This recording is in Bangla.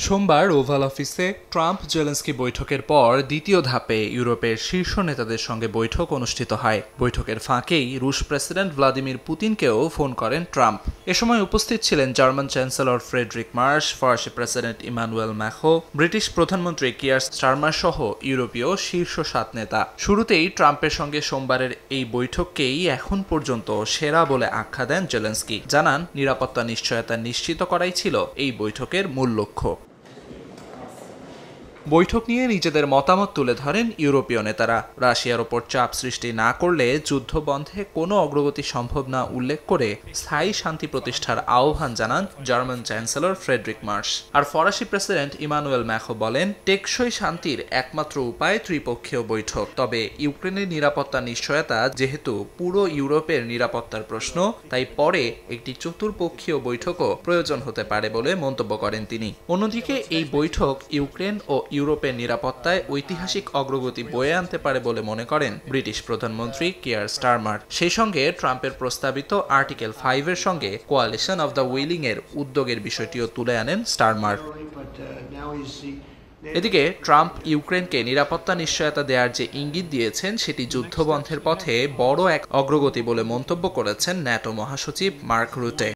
সোমবার ওভাল অফিসে ট্রাম্প জেলেন্সকি বৈঠকের পর দ্বিতীয় ধাপে ইউরোপের শীর্ষ নেতাদের সঙ্গে বৈঠক অনুষ্ঠিত হয়। বৈঠকের ফাঁকেই রুশ প্রেসিডেন্ট ভ্লাদিমির পুতিনকেও ফোন করেন ট্রাম্প। এ সময় উপস্থিত ছিলেন জার্মান চ্যান্সেলর ফ্রেডরিক মার্শ, ফরাসি প্রেসিডেন্ট ইমানুয়েল ম্যাখো, ব্রিটিশ প্রধানমন্ত্রী কিয়ার স্টারমার সহ ইউরোপীয় শীর্ষ 7 নেতা। শুরুতেই ট্রাম্পের সঙ্গে সোমবারের এই বৈঠককেই এখন পর্যন্ত সেরা বলে আখ্যা দেন জেলেন্সকি। জানান, নিরাপত্তা নিশ্চয়তা নিশ্চিত করাই ছিল এই বৈঠকের মূল লক্ষ্য। বৈঠক নিয়ে নিজেদের মতামত তুলে ধরেন ইউরোপীয় নেতারা। রাশিয়ার ওপর চাপ সৃষ্টি না করলে যুদ্ধ বন্ধে কোনো অগ্রগতি সম্ভব না উল্লেখ করে স্থায়ী শান্তি প্রতিষ্ঠার আহ্বান জানান জার্মান চ্যান্সেলর ফ্রেডরিক মার্শ। আর ফরাসি প্রেসিডেন্ট ইমানুয়েল ম্যাখো বলেন, টেকসই শান্তির একমাত্র উপায় ত্রিপক্ষীয় বৈঠক। তবে ইউক্রেনের নিরাপত্তা নিশ্চয়তা যেহেতু পুরো ইউরোপের নিরাপত্তার প্রশ্ন, তাই পরে একটি চতুর্পক্ষীয় বৈঠকও প্রয়োজন হতে পারে বলে মন্তব্য করেন তিনি। অন্যদিকে এই বৈঠক ইউক্রেন ও ইউরোপের নিরাপত্তায় ঐতিহাসিক অগ্রগতি বয়ে আনতে পারে বলে মনে করেন ব্রিটিশ প্রধানমন্ত্রী কিয়ার স্টারমার। সেই সঙ্গে ট্রাম্পের প্রস্তাবিত আর্টিকেল 5 এর সঙ্গে কোয়ালিশন অব দ্য উইলিং এর উদ্যোগের বিষয়টিও তুলে আনেন স্টারমার। এদিকে ট্রাম্প ইউক্রেনকে নিরাপত্তা নিশ্চয়তা দেওয়ার যে ইঙ্গিত দিয়েছেন, সেটি যুদ্ধবন্ধের পথে বড় এক অগ্রগতি বলে মন্তব্য করেছেন ন্যাটো মহাসচিব মার্ক রুটে।